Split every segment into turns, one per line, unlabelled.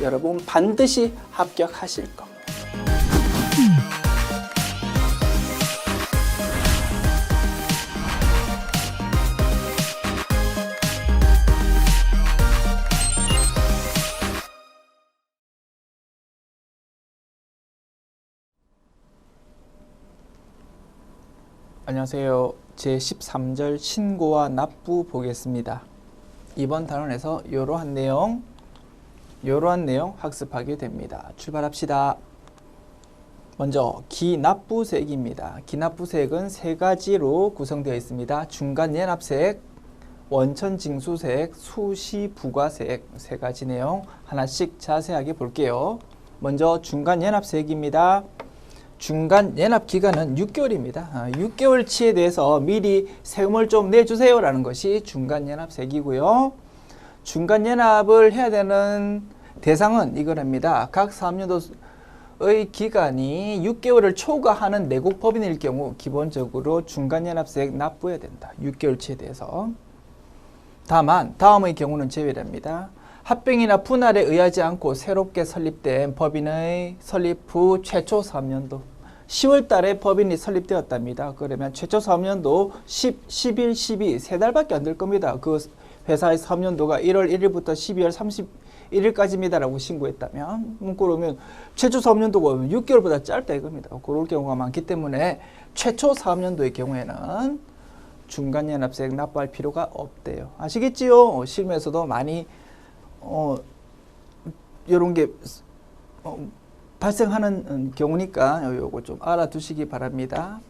여러분 반드시 합격하실 겁니다. 안녕하세요. 제13절 신고와 납부 보겠습니다. 이번 단원에서 이러한 내용 학습하게 됩니다. 출발합시다. 먼저 기납부세액입니다. 기납부세액은 세 가지로 구성되어 있습니다. 중간연합세액, 원천징수세액, 수시부가세액 세 가지 내용 하나씩 자세하게 볼게요. 먼저 중간연합세액입니다. 중간연합기간은 6개월입니다. 6개월치에 대해서 미리 세금을 좀 내주세요 라는 것이 중간연합세액이고요. 중간연합을 해야 되는 대상은 이거랍니다. 각 사업연도의 기간이 6개월을 초과하는 내국법인일 경우 기본적으로 중간연합세액 납부해야 된다. 6개월치에 대해서. 다만 다음의 경우는 제외랍니다. 합병이나 분할에 의하지 않고 새롭게 설립된 법인의 설립 후 최초 사업연도 10월 달에 법인이 설립되었답니다. 그러면 최초 사업연도 11, 12 세 달밖에 안 될 겁니다. 그 회사의 사업연도가 1월 1일부터 12월 31일까지입니다 라고 신고했다면 그러면 최초 사업연도가 6개월보다 짧다 이겁니다. 그럴 경우가 많기 때문에 최초 사업연도의 경우에는 중간연합세액 납부할 필요가 없대요. 아시겠지요? 실무에서도 많이 이런 게 발생하는 경우니까 요거 좀 알아두시기 바랍니다.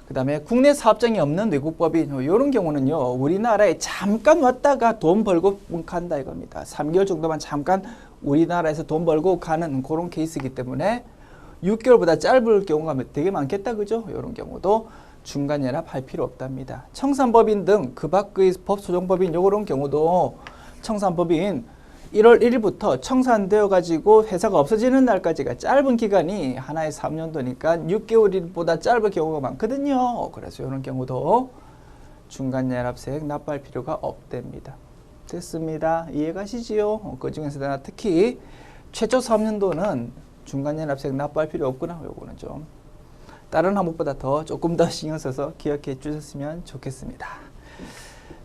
그 다음에 국내 사업장이 없는 외국법인 이런 경우는요 우리나라에 잠깐 왔다가 돈 벌고 간다 이겁니다. 3개월 정도만 잠깐 우리나라에서 돈 벌고 가는 그런 케이스이기 때문에 6개월보다 짧을 경우가 되게 많겠다 그죠? 이런 경우도 중간연합 할 필요 없답니다. 청산법인 등 그 밖의 법소정법인 요런 경우도 청산법인 1월 1일부터 청산되어 가지고 회사가 없어지는 날까지가 짧은 기간이 하나의 3년도니까 6개월보다 짧은 경우가 많거든요. 그래서 이런 경우도 중간연합세액 납부할 필요가 없답니다. 됐습니다. 이해가시지요? 그 중에서 특히 최초 3년도는 중간연합세액 납부할 필요 없구나. 요거는 좀 다른 항목보다 조금 더 신경 써서 기억해 주셨으면 좋겠습니다.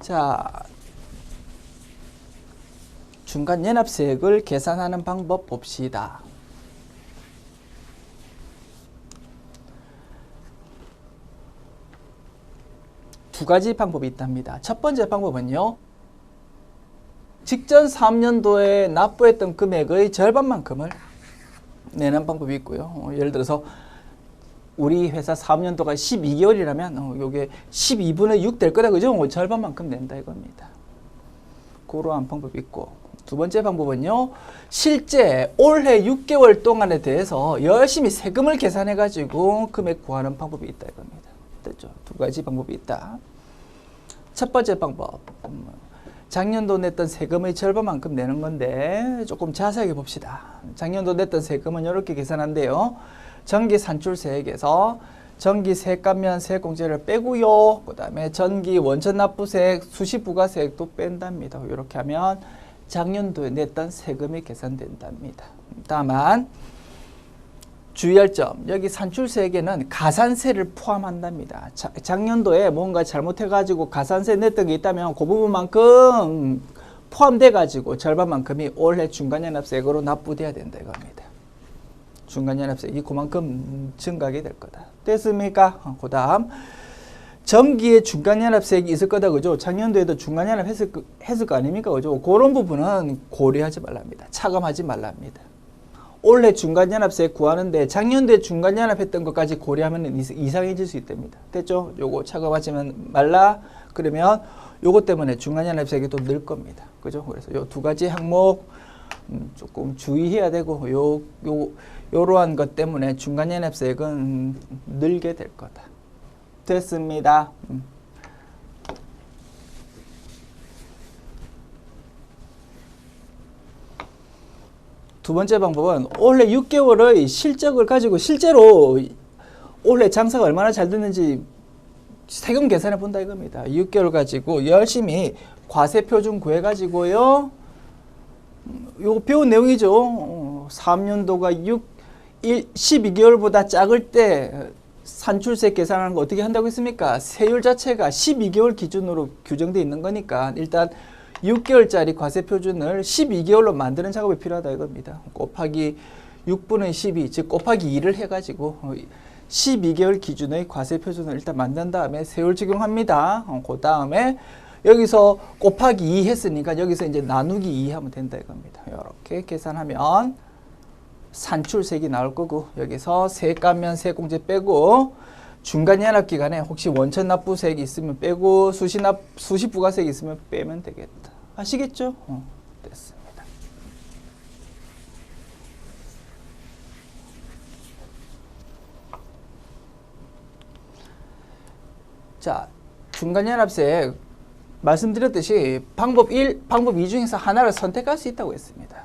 자, 중간연합세액을 계산하는 방법 봅시다. 두 가지 방법이 있답니다. 첫 번째 방법은요. 직전 3년도에 납부했던 금액의 절반만큼을 내는 방법이 있고요. 예를 들어서 우리 회사 3년도가 12개월이라면 요게 12분의 6 될 거다 그죠? 절반만큼 낸다 이겁니다. 그러한 방법이 있고 두 번째 방법은요. 실제 올해 6개월 동안에 대해서 열심히 세금을 계산해 가지고 금액 구하는 방법이 있다 이겁니다. 됐죠? 두 가지 방법이 있다. 첫 번째 방법 작년도 냈던 세금의 절반만큼 내는 건데 조금 자세하게 봅시다. 작년도 냈던 세금은 이렇게 계산한대요. 전기 산출세액에서 전기 세액감면 세액공제를 빼고요. 그 다음에 전기 원천납부세액, 수시부가세액도 뺀답니다. 이렇게 하면 작년도에 냈던 세금이 계산된답니다. 다만 주의할 점, 여기 산출세액에는 가산세를 포함한답니다. 작년도에 뭔가 잘못해가지고 가산세 냈던 게 있다면 그 부분만큼 포함돼가지고 절반만큼이 올해 중간연합세액으로 납부돼야 된다 이겁니다. 중간연합세액이 그만큼 증가하게 될 거다. 됐습니까? 그 다음 전기에 중간연합세액이 있을 거다 그죠? 작년도에도 중간연합 했을 거 아닙니까 그죠? 그런 부분은 고려하지 말랍니다. 차감하지 말랍니다. 올해 중간연합세액 구하는데 작년도에 중간연합 했던 것까지 고려하면 이상해질 수 있답니다. 됐죠? 요거 차감하지 말라 그러면 요거 때문에 중간연합세액이 또 늘 겁니다. 그죠? 그래서 요 두 가지 항목 조금 주의해야 되고 요러한 것 때문에 중간연합세액은 늘게 될 거다. 됐습니다. 두 번째 방법은 올해 6개월의 실적을 가지고 실제로 올해 장사가 얼마나 잘 됐는지 세금 계산해 본다 이겁니다. 6개월 가지고 열심히 과세표준 구해 가지고요. 요거 배운 내용이죠. 3년도가 12개월보다 작을 때 산출세 계산하는 거 어떻게 한다고 했습니까? 세율 자체가 12개월 기준으로 규정되어 있는 거니까 일단 6개월짜리 과세 표준을 12개월로 만드는 작업이 필요하다 이겁니다. 곱하기 6분의 12, 즉 곱하기 2를 해가지고 12개월 기준의 과세 표준을 일단 만든 다음에 세율 적용합니다. 그 다음에 여기서 곱하기 2 했으니까 여기서 이제 나누기 2 하면 된다 이겁니다. 이렇게 계산하면 산출세액이 나올 거고 여기서 세가면 세공제 빼고 중간연합기간에 혹시 원천 납부세액이 있으면 빼고 수시부가세액이 있으면 빼면 되겠다. 아시겠죠? 됐습니다. 자, 중간연합세액 말씀드렸듯이 방법 1, 방법 2 중에서 하나를 선택할 수 있다고 했습니다.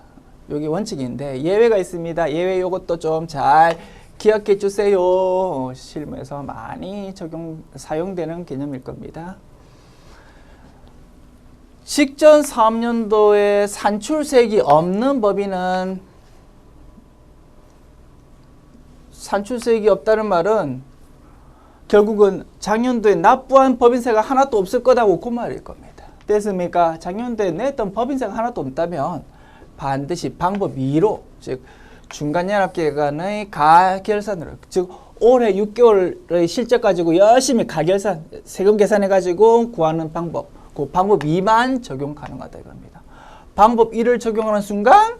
여기 원칙인데 예외가 있습니다. 예외 요것도 좀 잘 기억해 주세요. 실무에서 많이 사용되는 개념일 겁니다. 직전 사업년도에 산출세액이 없는 법인은 산출세액이 없다는 말은 결국은 작년도에 납부한 법인세가 하나도 없을 거다고 그 말일 겁니다. 됐습니까? 작년도에 냈던 법인세가 하나도 없다면 반드시 방법 2로 즉 중간연합기간의 가결산으로 즉 올해 6개월의 실적 가지고 열심히 가결산 세금 계산해 가지고 구하는 방법 그 방법 2만 적용 가능하다 이겁니다. 방법 1을 적용하는 순간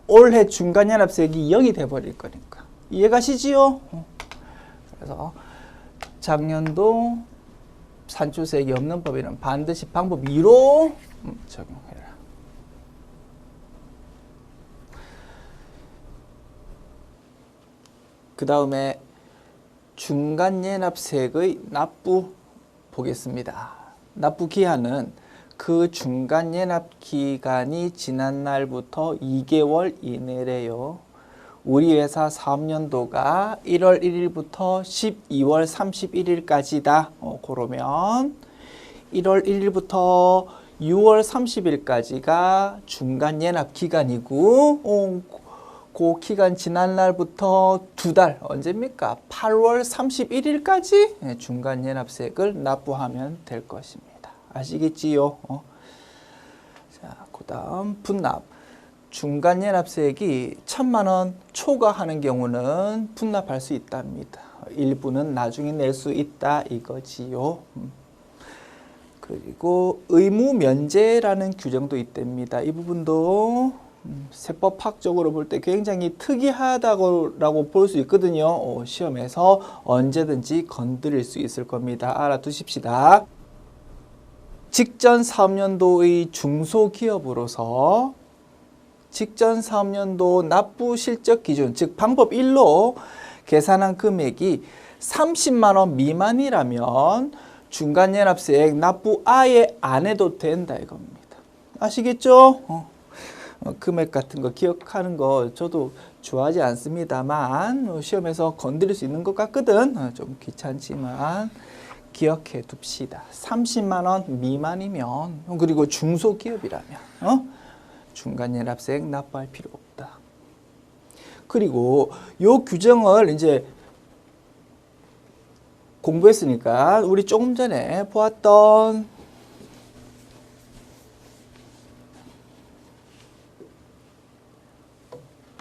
올해 중간연합세액이 0이 돼버릴 거니까 이해가시지요? 그래서 작년도 산출세액이 없는 법인은 반드시 방법 2로 적용해라. 그 다음에 중간연합세액의 납부 보겠습니다. 납부 기한은 그 중간연합기간이 지난 날부터 2개월 이내래요. 우리 회사 사업년도가 1월 1일부터 12월 31일까지다. 그러면 1월 1일부터 6월 30일까지가 중간연합기간이고 그 기간 지난 날부터 2달 언제입니까? 8월 31일까지 중간연합세액을 납부하면 될 것입니다. 아시겠지요? 자, 그 다음 분납. 중간연합세액이 1,000만 원 초과하는 경우는 분납할 수 있답니다. 일부는 나중에 낼 수 있다 이거지요. 그리고 의무 면제라는 규정도 있답니다. 이 부분도 세법학적으로 볼 때 굉장히 특이하다고 볼 수 있거든요. 시험에서 언제든지 건드릴 수 있을 겁니다. 알아두십시다. 직전 사업년도의 중소기업으로서 직전 사업년도 납부 실적 기준, 즉 방법 1로 계산한 금액이 30만 원 미만이라면 중간연합세액 납부 아예 안 해도 된다 이겁니다. 아시겠죠? 금액 같은 거 기억하는 거 저도 좋아하지 않습니다만 시험에서 건드릴 수 있는 것 같거든. 좀 귀찮지만 기억해 둡시다. 30만 원 미만이면 그리고 중소기업이라면 중간연합세액 납부할 필요 없다. 그리고 요 규정을 이제 공부했으니까 우리 조금 전에 보았던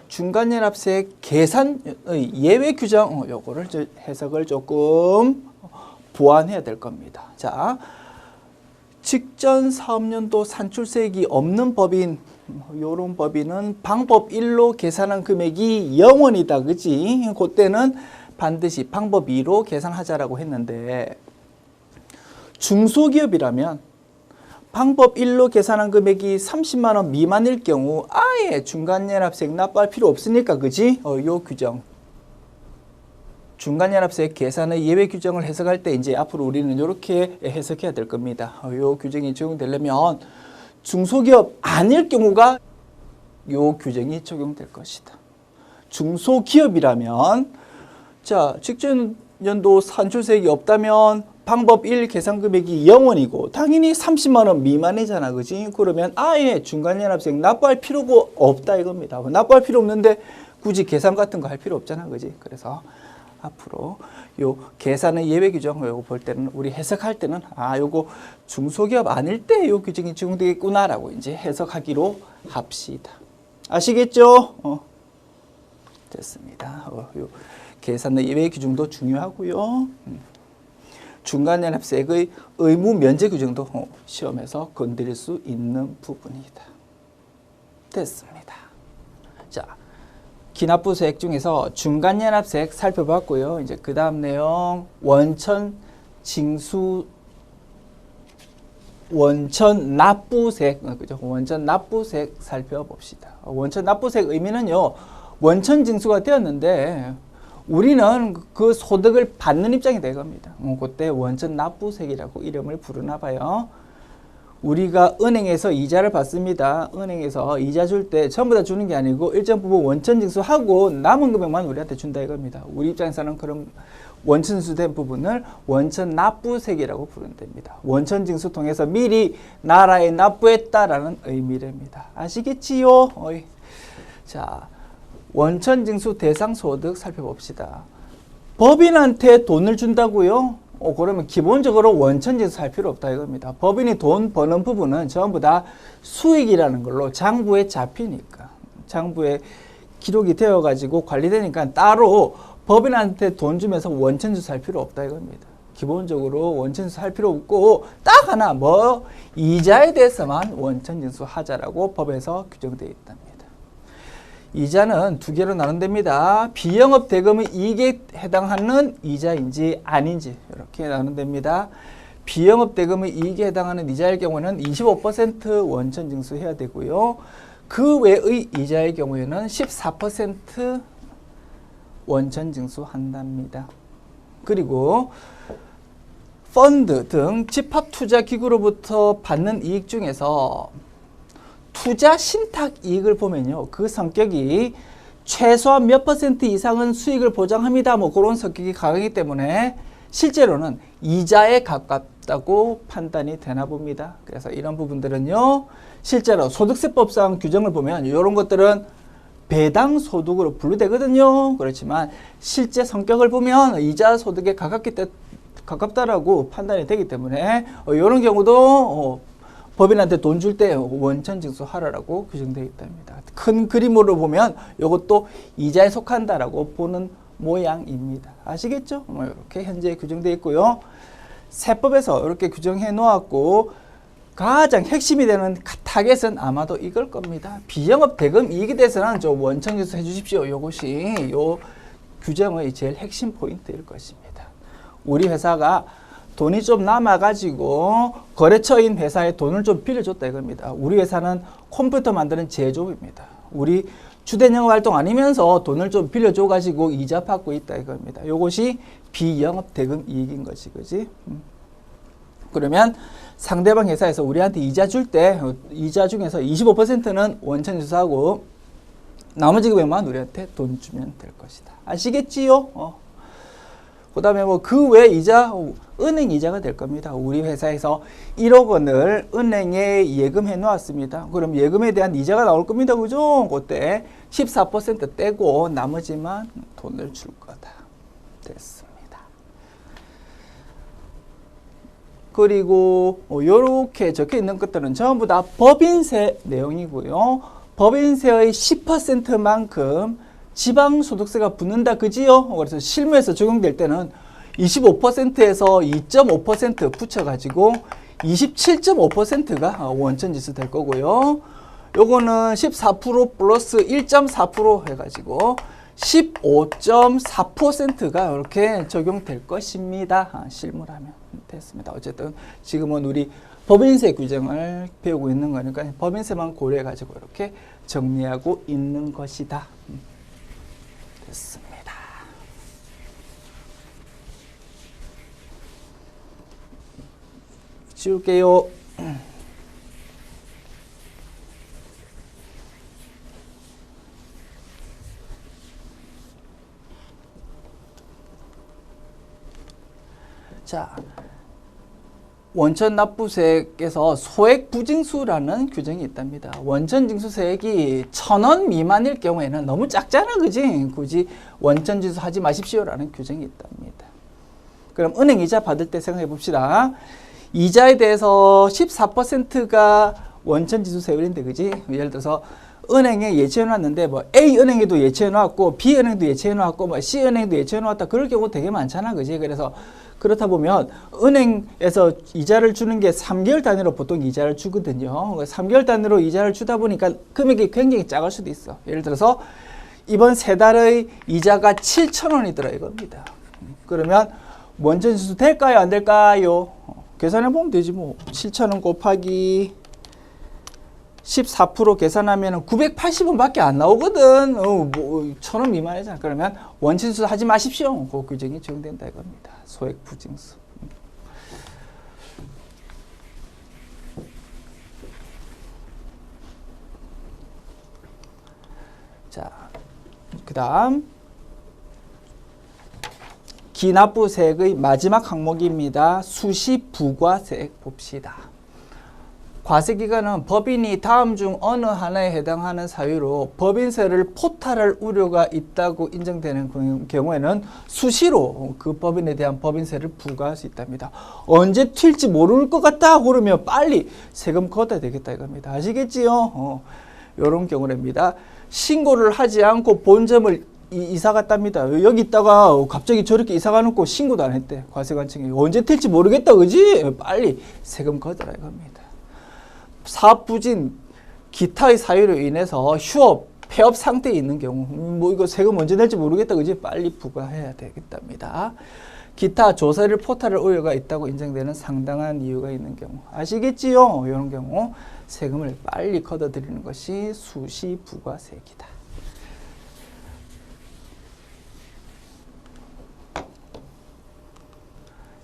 중간연합세액 계산의 예외 규정 요거를 해석을 조금 보완해야 될 겁니다. 자, 직전 사업년도 산출세액이 없는 법인 요런 법인은 방법 1로 계산한 금액이 0원이다. 그지? 그때는 반드시 방법 2로 계산하자라고 했는데 중소기업이라면 방법 1로 계산한 금액이 30만 원 미만일 경우 아예 중간연합세액 납부할 필요 없으니까 그지? 요 규정 중간연합세액 계산의 예외 규정을 해석할 때 이제 앞으로 우리는 이렇게 해석해야 될 겁니다. 요 규정이 적용되려면 중소기업 아닐 경우가 요 규정이 적용될 것이다. 중소기업이라면 자 직전 연도 산출세액이 없다면 방법 1 계산 금액이 0원이고 당연히 30만 원 미만이잖아. 그지? 그러면 아예 중간연합세액 납부할 필요가 없다 이겁니다. 납부할 필요 없는데 굳이 계산 같은 거 할 필요 없잖아. 그지? 그래서 앞으로 요 계산의 예외 규정 요거 볼 때는 우리 해석할 때는 요거 중소기업 아닐 때 요 규정이 적용되겠구나라고 이제 해석하기로 합시다. 아시겠죠? 됐습니다. 요 계산의 예외 규정도 중요하고요. 중간연합세액의 의무 면제 규정도 시험에서 건드릴 수 있는 부분이다. 됐습니다. 자, 기납부세액 중에서 중간연합세액 살펴봤고요. 이제 그 다음 내용 원천 납부세액, 그죠? 원천 납부세액 살펴봅시다. 원천 납부세액 의미는요, 원천 징수가 되었는데 우리는 그 소득을 받는 입장이 될 겁니다. 그때 원천 납부세액이라고 이름을 부르나 봐요. 우리가 은행에서 이자를 받습니다. 은행에서 이자 줄 때 전부 다 주는 게 아니고 일정 부분 원천 징수하고 남은 금액만 우리한테 준다 이겁니다. 우리 입장에서는 그런 원천 징수된 부분을 원천 납부세액이라고 부르면 됩니다. 원천 징수 통해서 미리 나라에 납부했다라는 의미랍니다. 아시겠지요? 자, 원천 징수 대상 소득 살펴봅시다. 법인한테 돈을 준다고요? 그러면 기본적으로 원천 징수할 필요 없다 이겁니다. 법인이 돈 버는 부분은 전부 다 수익이라는 걸로 장부에 잡히니까, 장부에 기록이 되어 가지고 관리되니까 따로 법인한테 돈 주면서 원천 징수할 필요 없다 이겁니다. 기본적으로 원천 징수할 필요 없고 딱 하나 이자에 대해서만 원천 징수하자라고 법에서 규정되어 있답니다. 이자는 두 개로 나눈답니다. 비영업 대금의 이익에 해당하는 이자인지 아닌지 이렇게 나눈답니다. 비영업 대금의 이익에 해당하는 이자일 경우는 25% 원천 징수해야 되고요. 그 외의 이자의 경우에는 14% 원천 징수한답니다. 그리고 펀드 등 집합투자기구로부터 받는 이익 중에서 투자 신탁 이익을 보면요, 그 성격이 최소한 몇 % 이상은 수익을 보장합니다. 그런 성격이 강하기 때문에 실제로는 이자에 가깝다고 판단이 되나 봅니다. 그래서 이런 부분들은요, 실제로 소득세법상 규정을 보면 이런 것들은 배당 소득으로 분류되거든요. 그렇지만 실제 성격을 보면 이자 소득에 가깝다라고 판단이 되기 때문에 이런 경우도 법인한테 돈 줄 때 원천 징수하라라고 규정되어 있답니다. 큰 그림으로 보면 이것도 이자에 속한다라고 보는 모양입니다. 아시겠죠? 이렇게 현재 규정되어 있고요. 세법에서 이렇게 규정해 놓았고 가장 핵심이 되는 타겟은 아마도 이걸 겁니다. 비영업 대금 이익에 대해서는 좀 원천 징수 해주십시오. 이것이 요 규정의 제일 핵심 포인트일 것입니다. 우리 회사가 돈이 좀 남아가지고 거래처인 회사에 돈을 좀 빌려줬다 이겁니다. 우리 회사는 컴퓨터 만드는 제조업입니다. 우리 주된 영업 활동 아니면서 돈을 좀 빌려줘가지고 이자 받고 있다 이겁니다. 이것이 비영업 대금 이익인 것이, 그지? 그러면 상대방 회사에서 우리한테 이자 줄 때 이자 중에서 25%는 원천 징수하고 나머지 금액만 우리한테 돈 주면 될 것이다. 아시겠지요? 그 다음에 그 외 이자, 은행 이자가 될 겁니다. 우리 회사에서 1억 원을 은행에 예금해 놓았습니다. 그럼 예금에 대한 이자가 나올 겁니다. 그죠? 그때 14% 떼고 나머지만 돈을 줄 거다. 됐습니다. 그리고 이렇게 적혀 있는 것들은 전부 다 법인세 내용이고요. 법인세의 10%만큼 지방소득세가 붙는다, 그지요? 그래서 실무에서 적용될 때는 25%에서 2.5% 붙여가지고 27.5%가 원천징수 될 거고요. 요거는 14% 플러스 1.4% 해가지고 15.4%가 이렇게 적용될 것입니다. 실무라면. 됐습니다. 어쨌든 지금은 우리 법인세 규정을 배우고 있는 거니까 법인세만 고려해가지고 이렇게 정리하고 있는 것이다. 됐습니다. 지울게요. 자, 원천 납부세액에서 소액 부징수라는 규정이 있답니다. 원천 징수세액이 1,000원 미만일 경우에는 너무 작잖아, 그지? 굳이 원천 징수하지 마십시오라는 규정이 있답니다. 그럼 은행 이자 받을 때 생각해 봅시다. 이자에 대해서 14%가 원천 징수세율인데, 그지? 예를 들어서 은행에 예치해 놨는데 뭐 A 은행에도 예치해 놨고 B 은행도 예치해 놨고 뭐 C 은행도 예치해 놨다, 그럴 경우 되게 많잖아, 그지? 그래서 그렇다 보면 은행에서 이자를 주는 게 3개월 단위로 보통 이자를 주거든요. 3개월 단위로 이자를 주다 보니까 금액이 굉장히 작을 수도 있어. 예를 들어서 이번 세 달의 이자가 7,000원이더라 이겁니다. 그러면 원천 징수 될까요, 안 될까요? 계산해 보면 되지 뭐. 7,000원 곱하기 14% 계산하면 980원밖에 안 나오거든. 뭐 1,000원 미만이잖아. 그러면 원천 징수 하지 마십시오. 그 규정이 적용된다 이겁니다. 소액 부징수. 자, 그다음 기납부세액의 마지막 항목입니다. 수시 부과세액 봅시다. 과세기간은 법인이 다음 중 어느 하나에 해당하는 사유로 법인세를 포탈할 우려가 있다고 인정되는 경우에는 수시로 그 법인에 대한 법인세를 부과할 수 있답니다. 언제 튈지 모를 것 같다 그러면 빨리 세금 걷어야 되겠다 이겁니다. 아시겠지요? 이런 경우랍니다. 신고를 하지 않고 본점을 이사 갔답니다. 여기 있다가 갑자기 저렇게 이사 가놓고 신고도 안 했대. 과세관청이. 언제 튈지 모르겠다, 그지? 빨리 세금 걷어라 이겁니다. 사업 부진, 기타의 사유로 인해서 휴업, 폐업 상태에 있는 경우, 뭐 이거 세금 언제 낼지 모르겠다, 그지? 빨리 부과해야 되겠답니다. 기타 조세를 포탈할 우려가 있다고 인정되는 상당한 이유가 있는 경우, 아시겠지요? 이런 경우 세금을 빨리 걷어들이는 것이 수시 부과세액이다.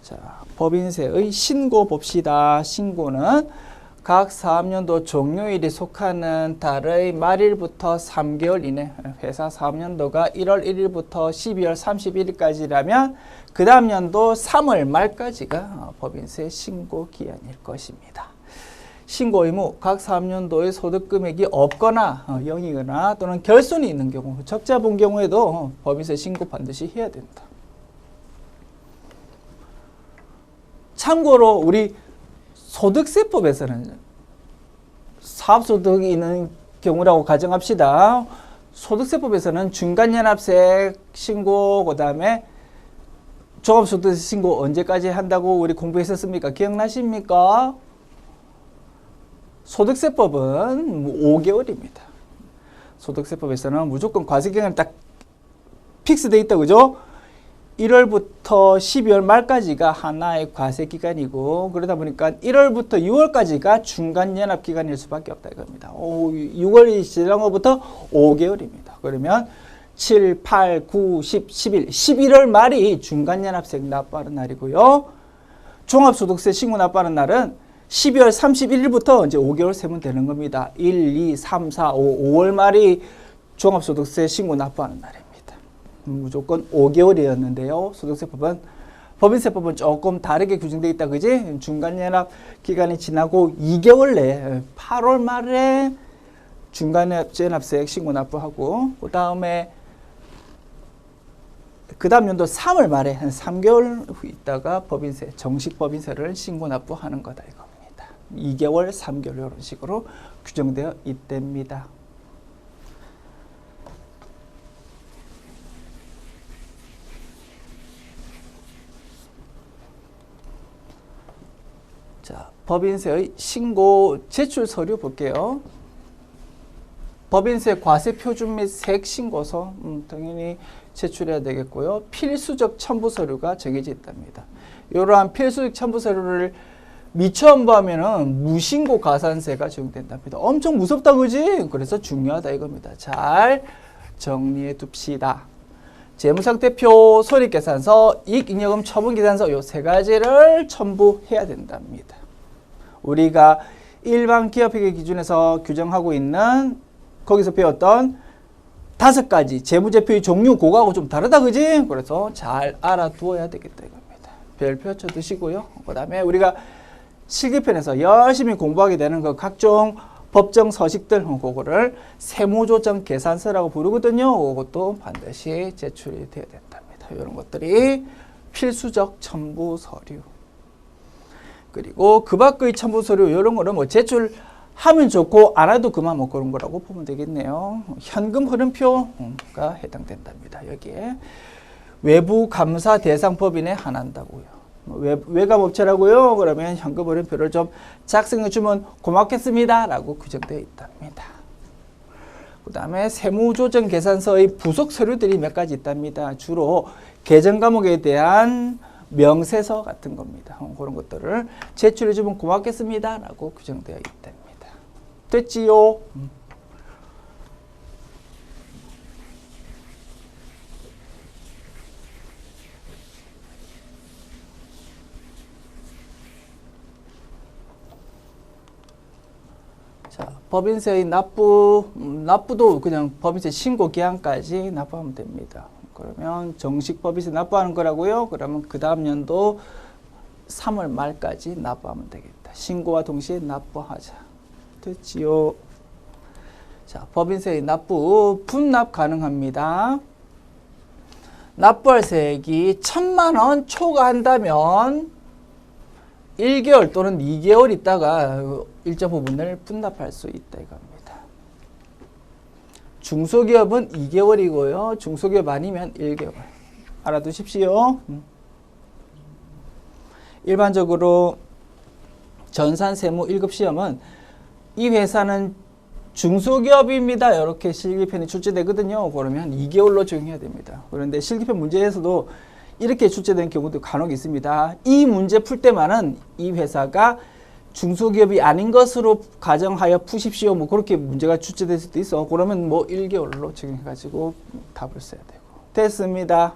자, 법인세의 신고 봅시다. 신고는 각 사업년도 종료일이 속하는 달의 말일부터 3개월 이내, 회사 사업년도가 1월 1일부터 12월 31일까지라면 그 다음 연도 3월 말까지가 법인세 신고 기한일 것입니다. 신고 의무, 각 사업년도의 소득금액이 없거나 0이거나 또는 결손이 있는 경우, 적자 본 경우에도 법인세 신고 반드시 해야 된다. 참고로 우리 소득세법에서는 사업소득이 있는 경우라고 가정합시다. 소득세법에서는 중간연합세액 신고, 그 다음에 종합소득세 신고 언제까지 한다고 우리 공부했었습니까? 기억나십니까? 소득세법은 5개월입니다. 소득세법에서는 무조건 과세기간이 딱 픽스되어 있다, 그죠? 1월부터 12월 말까지가 하나의 과세기간이고, 그러다 보니까 1월부터 6월까지가 중간연합기간일 수밖에 없다 이겁니다. 6월이 지난 것부터 5개월입니다. 그러면 7, 8, 9, 10, 11, 11월 말이 중간연합세액 납부하는 날이고요. 종합소득세 신고 납부하는 날은 12월 31일부터 이제 5개월 세면 되는 겁니다. 1, 2, 3, 4, 5월 말이 종합소득세 신고 납부하는 날입니다. 무조건 5개월이었는데요. 소득세법은, 법인세법은 조금 다르게 규정되어 있다, 그지? 중간연합 기간이 지나고 2개월 내에 8월 말에 중간연합세액 신고 납부하고, 그 다음에 그 다음 연도 3월 말에 한 3개월 후 있다가 법인세, 정식 법인세를 신고 납부하는 거다 이겁니다. 2개월, 3개월 이런 식으로 규정되어 있답니다. 자, 법인세의 신고 제출 서류 볼게요. 법인세 과세 표준 및 세액 신고서 당연히 제출해야 되겠고요. 필수적 첨부 서류가 정해져 있답니다. 이러한 필수적 첨부 서류를 미처음부하면은 무신고 가산세가 적용된답니다. 엄청 무섭다, 그지? 그래서 중요하다 이겁니다. 잘 정리해 둡시다. 재무상태표, 손익계산서, 이익잉여금 처분계산서 요 세 가지를 첨부해야 된답니다. 우리가 일반 기업회계 기준에서 규정하고 있는 거기서 배웠던 5가지 재무제표의 종류, 그거하고 좀 다르다, 그지? 그래서 잘 알아두어야 되겠다 이겁니다. 별표 쳐두시고요. 그 다음에 우리가 실기편에서 열심히 공부하게 되는 그 각종 법정 서식들, 그거를 세무조정 계산서라고 부르거든요. 그것도 반드시 제출이 돼야 된답니다. 이런 것들이 필수적 첨부 서류. 그리고 그 밖의 첨부 서류 이런 거는 뭐 제출하면 좋고 안 해도 그만 뭐 그런 거라고 보면 되겠네요. 현금 흐름표가 해당된답니다. 여기에 외부 감사 대상 법인에 한한다고요. 외감업체라고요? 그러면 현금 흐름표를 좀 작성해 주면 고맙겠습니다. 라고 규정되어 있답니다. 그 다음에 세무조정 계산서의 부속 서류들이 몇 가지 있답니다. 주로 계정 과목에 대한 명세서 같은 겁니다. 그런 것들을 제출해 주면 고맙겠습니다. 라고 규정되어 있답니다. 됐지요? 법인세의 납부도 그냥 법인세 신고 기한까지 납부하면 됩니다. 그러면 정식 법인세 납부하는 거라고요? 그러면 그 다음 연도 3월 말까지 납부하면 되겠다. 신고와 동시에 납부하자. 됐지요? 자, 법인세의 납부 분납 가능합니다. 납부할 세액이 1,000만 원 초과한다면 1개월 또는 2개월 있다가 일정 부분을 분납할 수 있다 이겁니다. 중소기업은 2개월이고요. 중소기업 아니면 1개월. 알아두십시오. 일반적으로 전산세무 1급 시험은 이 회사는 중소기업입니다. 이렇게 실기편이 출제되거든요. 그러면 2개월로 적용해야 됩니다. 그런데 실기편 문제에서도 이렇게 출제된 경우도 간혹 있습니다. 이 문제 풀 때만은 이 회사가 중소기업이 아닌 것으로 가정하여 푸십시오. 뭐 그렇게 문제가 출제될 수도 있어. 그러면 뭐 1개월로 적용해가지고 답을 써야 되고. 됐습니다.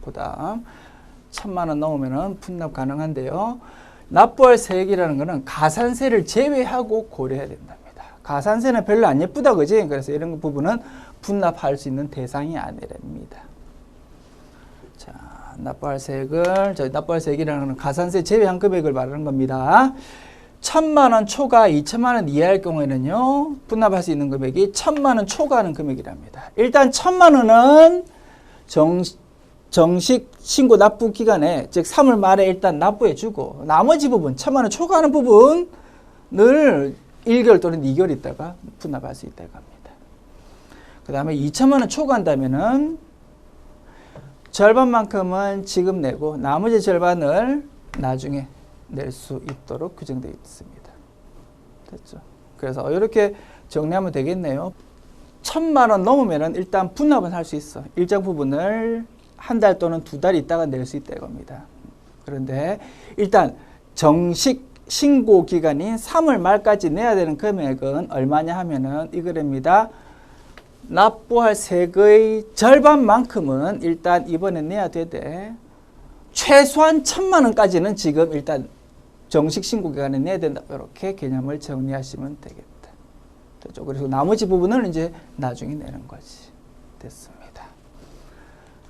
그 다음 1,000만 원 넘으면은 분납 가능한데요. 납부할 세액이라는 것은 가산세를 제외하고 고려해야 된답니다. 가산세는 별로 안 예쁘다, 그지? 그래서 이런 부분은 분납할 수 있는 대상이 아니랍니다. 자, 납부할 세액을, 납부할 세액이라는 건 가산세 제외한 금액을 말하는 겁니다. 1,000만 원 초과 2,000만 원 이하일 경우에는요, 분납할 수 있는 금액이 1,000만 원 초과하는 금액이랍니다. 일단 1,000만 원은 정식 신고 납부 기간에, 즉 3월 말에 일단 납부해주고, 나머지 부분, 1,000만 원 초과하는 부분을 1개월 또는 2개월 있다가 분납할 수 있다고 합니다. 그 다음에 2,000만 원 초과한다면은 절반만큼은 지금 내고 나머지 절반을 나중에 낼 수 있도록 규정되어 있습니다. 됐죠? 그래서 이렇게 정리하면 되겠네요. 1,000만 원 넘으면은 일단 분납은 할 수 있어. 일정 부분을 한 달 또는 2달 있다가 낼 수 있다 이겁니다. 그런데 일단 정식 신고 기간인 3월 말까지 내야 되는 금액은 얼마냐 하면은 이거랍니다. 납부할 세액의 절반만큼은 일단 이번에 내야 되되 최소한 1,000만 원까지는 지금 일단 정식 신고 기간에 내야 된다. 이렇게 개념을 정리하시면 되겠다. 됐죠? 그래서 나머지 부분은 이제 나중에 내는 거지. 됐습니다.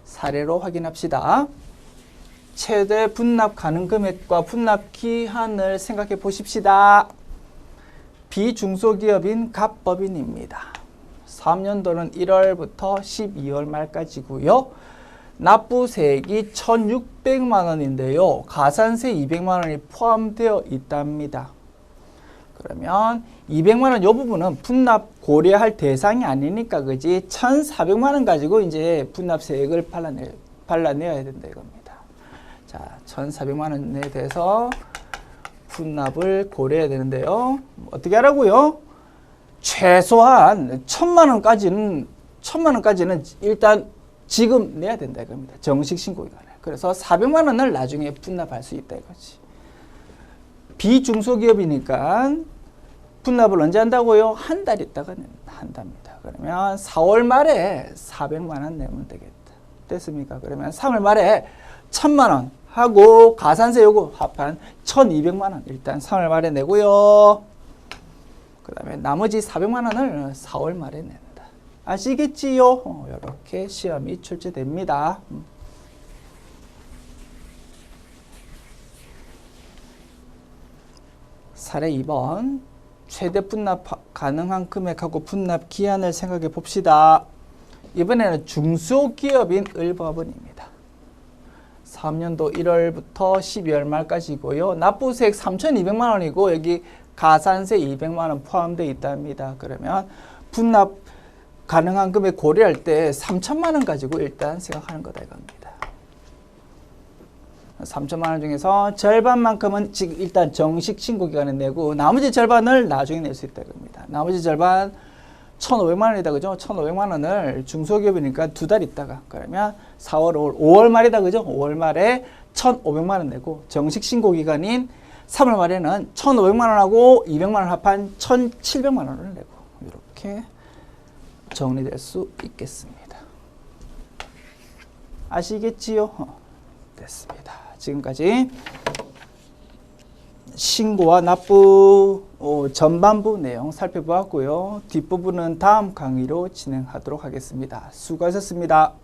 사례로 확인합시다. 최대 분납 가능 금액과 분납 기한을 생각해 보십시다. 비중소기업인 갑법인입니다. 3년도는 1월부터 12월 말까지고요. 납부세액이 1,600만 원인데요. 가산세 200만 원이 포함되어 있답니다. 그러면 200만 원 이 부분은 분납 고려할 대상이 아니니까 그지 1,400만 원 가지고 이제 분납세액을 발라내야 된다 이겁니다. 자, 1,400만 원에 대해서 분납을 고려해야 되는데요. 어떻게 하라고요? 최소한 1,000만 원까지는 일단 지금 내야 된다 이겁니다. 정식 신고 기간에. 그래서 400만 원을 나중에 분납할 수 있다 이거지. 비중소기업이니까 분납을 언제 한다고요? 한 달 있다가 한답니다. 그러면 4월 말에 400만 원 내면 되겠다. 됐습니까? 그러면 3월 말에 1,000만 원 하고 가산세 요거 합한 1,200만 원 일단 3월 말에 내고요. 그 다음에 나머지 400만 원을 4월 말에 낸다. 아시겠지요? 이렇게 시험이 출제됩니다. 사례 2번. 최대 분납 가능한 금액하고 분납 기한을 생각해 봅시다. 이번에는 중소기업인 을법원입니다. 3년도 1월부터 12월 말까지고요. 납부세액 3,200만 원이고 여기 가산세 200만 원 포함되어 있답니다. 그러면 분납 가능한 금액 고려할 때 3천만 원 가지고 일단 생각하는 거다 이겁니다. 3천만 원 중에서 절반만큼은 지금 일단 정식 신고 기간에 내고 나머지 절반을 나중에 낼 수 있다 이겁니다. 나머지 절반 1,500만 원이다 그죠? 1,500만 원을 중소기업이니까 2달 있다가 그러면 4월, 5월 말이다 그죠? 5월 말에 1,500만 원 내고 정식 신고 기간인 3월 말에는 1,500만 원하고 200만 원 합한 1,700만 원을 내고 이렇게 정리될 수 있겠습니다. 아시겠지요? 됐습니다. 지금까지 신고와 납부 전반부 내용 살펴보았고요. 뒷부분은 다음 강의로 진행하도록 하겠습니다. 수고하셨습니다.